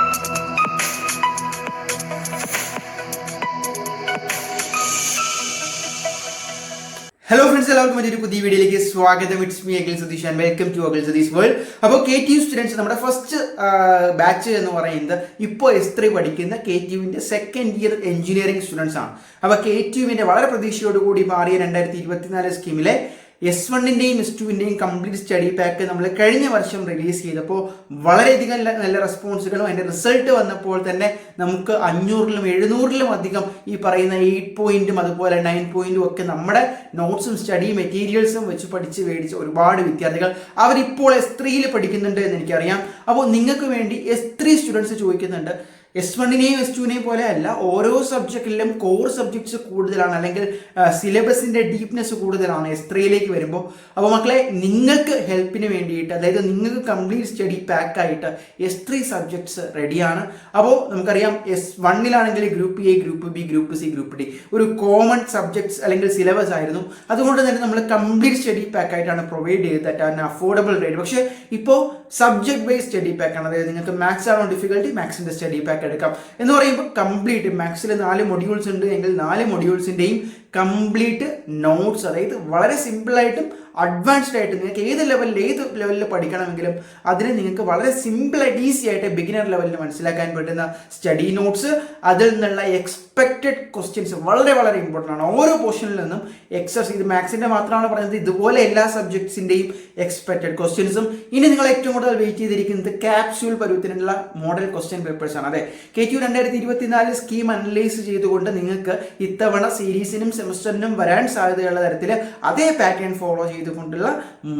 Hello friends, എല്ലാവർക്കും മറ്റൊരു പുതിയ വീഡിയോയിലേക്ക് സ്വാഗതം. It's me Akhil Satheesh and welcome to Akhil Satheesh world. അപ്പോൾ KTU സ്റ്റുഡൻസ് നമ്മുടെ ഫസ്റ്റ് ബാച്ച് എന്ന് പറയുന്നത് ഇപ്പോൾ S3 പഠിക്കുന്ന KTUവിൻ്റെ സെക്കൻഡ് ഇയർ എഞ്ചിനീയറിംഗ് സ്റ്റുഡൻസ് ആണ്. അപ്പോൾ KTUവിൻ്റെ വളരെ പ്രതീക്ഷയോടുകൂടി മാറിയ 2024 സ്കീമിലെ S1ൻ്റെയും S2ൻ്റെയും കംപ്ലീറ്റ് സ്റ്റഡി പാക്ക് നമ്മൾ കഴിഞ്ഞ വർഷം റിലീസ് ചെയ്തപ്പോൾ വളരെയധികം നല്ല റെസ്പോൺസുകളും അതിൻ്റെ റിസൾട്ട് വന്നപ്പോൾ തന്നെ നമുക്ക് 500-ലും 700-ലും അധികം ഈ പറയുന്ന 8 പോയിന്റും അതുപോലെ 9 പോയിന്റും ഒക്കെ നമ്മുടെ നോട്ട്സും സ്റ്റഡി മെറ്റീരിയൽസും വെച്ച് പഠിച്ച് മേടിച്ച ഒരുപാട് വിദ്യാർത്ഥികൾ അവരിപ്പോൾ S3യിൽ പഠിക്കുന്നുണ്ട് എന്ന് എനിക്കറിയാം. അപ്പോൾ നിങ്ങൾക്ക് വേണ്ടി S3 സ്റ്റുഡൻസ് ചോദിക്കുന്നുണ്ട്, S1നെയും S2നെയും പോലെ അല്ല, ഓരോ സബ്ജക്റ്റിലും കോർ സബ്ജക്ട്സ് കൂടുതലാണ്, അല്ലെങ്കിൽ സിലബസിൻ്റെ ഡീപ്നെസ് കൂടുതലാണ് S3യിലേക്ക് വരുമ്പോൾ. അപ്പോൾ മക്കളെ, നിങ്ങൾക്ക് ഹെൽപ്പിന് വേണ്ടിയിട്ട്, അതായത് നിങ്ങൾക്ക് കംപ്ലീറ്റ് സ്റ്റഡി പാക്കായിട്ട് S3 സബ്ജക്ട്സ് റെഡിയാണ്. അപ്പോൾ നമുക്കറിയാം S1ലാണെങ്കിൽ group A, group B, group C, group D ഒരു കോമൺ സബ്ജക്ട്സ് അല്ലെങ്കിൽ സിലബസ് ആയിരുന്നു. അതുകൊണ്ട് തന്നെ നമ്മൾ കംപ്ലീറ്റ് സ്റ്റഡി പാക്കായിട്ടാണ് പ്രൊവൈഡ് ചെയ്തത് അറ്റ് ആൻ അഫോർഡബിൾ റേറ്റ്. പക്ഷേ ഇപ്പോൾ സബ്ജക്ട് ബേസ്ഡ് സ്റ്റഡി പാക്കാണ്. അതായത് നിങ്ങൾക്ക് മാത്സ് ആണോ ഡിഫിക്കൽട്ടി, മാത്സിൻ്റെ സ്റ്റഡി പാക്ക് എടുക്കാം എന്ന് പറയുമ്പോൾ കംപ്ലീറ്റ് മാത്സിൽ 4 മൊഡ്യൂൾസ് ഉണ്ട് എങ്കിൽ 4 മൊഡ്യൂൾസിൻ്റെയും കംപ്ലീറ്റ് നോട്ട്സ്, അതായത് വളരെ സിമ്പിളായിട്ടും അഡ്വാൻസ്ഡ് ആയിട്ട് നിങ്ങൾക്ക് ഏത് ലെവലിൽ പഠിക്കണമെങ്കിലും അതിന് നിങ്ങൾക്ക് വളരെ സിമ്പിളായിട്ട് ഈസി ആയിട്ട് ബിഗിനർ ലെവലിൽ മനസ്സിലാക്കാൻ പറ്റുന്ന സ്റ്റഡി നോട്ട്സ്, അതിൽ നിന്നുള്ള എക്സ്പെക്റ്റഡ് ക്വസ്റ്റ്യൻസ് വളരെ വളരെ ഇമ്പോർട്ടൻ്റ് ആണ്. ഓരോ പോർഷനിൽ നിന്നും ഇത് മാത്സിൻ്റെ മാത്രമാണ് പറയുന്നത്, ഇതുപോലെ എല്ലാ സബ്ജക്ട്സിൻ്റെയും എക്സ്പെക്റ്റഡ് ക്വസ്റ്റ്യൻസും. ഇനി നിങ്ങൾ ഏറ്റവും കൂടുതൽ വെയിറ്റ് ചെയ്തിരിക്കുന്നത് ക്യാപ്സ്യൂൾ പരുവത്തിനുള്ള മോഡൽ ക്വസ്റ്റ്യൻ പേപ്പേഴ്സ് ആണ്. അതെ, KTU 2024 സ്കീം അനലൈസ് ചെയ്തുകൊണ്ട് നിങ്ങൾക്ക് ഇത്തവണ സീരീസിനും സെമസ്റ്ററിനും വരാൻ സാധ്യതയുള്ള തരത്തിൽ അതേ പാറ്റേൺ ഫോളോ ചെയ്തുകൊണ്ടുള്ള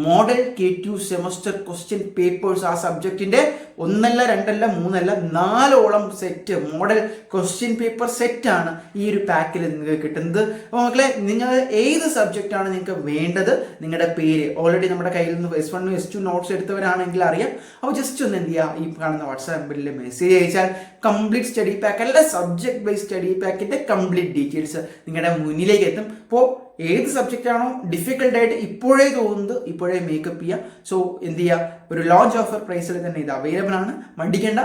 model KTU semester question papers, ആ സബ്ജക്റ്റിൻ്റെ 1 അല്ല 2 അല്ല 3 അല്ല 4ഓളം സെറ്റ് മോഡൽ ക്വസ്റ്റ്യൻ പേപ്പർ സെറ്റാണ് ഈ ഒരു പാക്കിൽ നിങ്ങൾക്ക് കിട്ടുന്നത്. അപ്പോൾ മക്കളെ, നിങ്ങൾ ഏത് സബ്ജക്റ്റാണ് നിങ്ങൾക്ക് വേണ്ടത്, നിങ്ങളുടെ പേര് ഓൾറെഡി നമ്മുടെ കയ്യിൽ നിന്ന് S1 S2 നോട്ട്സ് എടുത്തവരാണെങ്കിൽ അറിയാം. അപ്പോൾ ജസ്റ്റ് ഒന്ന് എന്ത് ചെയ്യുക, ഈ കാണുന്ന വാട്സാപ്പ് നമ്പറിൽ മെസ്സേജ് അയച്ചാൽ കംപ്ലീറ്റ് സ്റ്റഡി പാക്ക് അല്ല സബ്ജക്ട് ബൈസ് സ്റ്റഡി പാക്കിൻ്റെ കംപ്ലീറ്റ് ഡീറ്റെയിൽസ് നിങ്ങളുടെ മുന്നിലേക്ക് എത്തും. അപ്പോൾ ഏത് സബ്ജക്റ്റാണോ ഡിഫിക്കൽട്ടായിട്ട് ഇപ്പോഴേ തോന്നുന്നത് ഇപ്പോഴേ മേക്കപ്പ് ചെയ്യുക. സോ എന്ത് ചെയ്യുക, ഒരു ലോഞ്ച് ഓഫർ പ്രൈസിൽ തന്നെ ഇത് അവൈലബിൾ ആണ്, മടിക്കേണ്ട.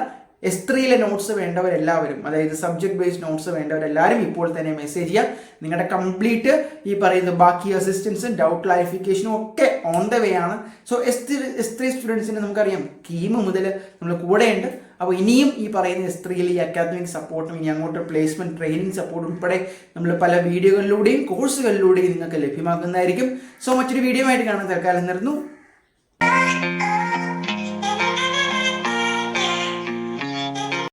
S3യിലെ നോട്ട്സ് വേണ്ടവരെല്ലാവരും, അതായത് സബ്ജക്ട് ബേസ്ഡ് നോട്ട്സ് വേണ്ടവരെല്ലാവരും ഇപ്പോൾ തന്നെ മെസ്സേജ് ചെയ്യുക. നിങ്ങളുടെ കംപ്ലീറ്റ് ഈ പറയുന്ന ബാക്കി അസിസ്റ്റൻസും ഡൗട്ട് ക്ലാരിഫിക്കേഷനും ഒക്കെ ഓൺ ദ വേ ആണ്. സോ S3 സ്റ്റുഡൻസിന് നമുക്കറിയാം കീം മുതൽ നമ്മൾ കൂടെയുണ്ട്. അപ്പോൾ ഇനിയും ഈ പറയുന്ന S3യിൽ ഈ അക്കാദമിക് സപ്പോർട്ടും ഇനി അങ്ങോട്ട് പ്ലേസ്മെൻറ്റ് ട്രെയിനിങ് സപ്പോർട്ടും ഉൾപ്പെടെ നമ്മൾ പല വീഡിയോകളിലൂടെയും കോഴ്സുകളിലൂടെയും നിങ്ങൾക്ക് ലഭ്യമാക്കുന്നതായിരിക്കും. സോ മറ്റൊരു വീഡിയോ ആയിട്ട് കാണാൻ തൽക്കാലം നിർന്നു.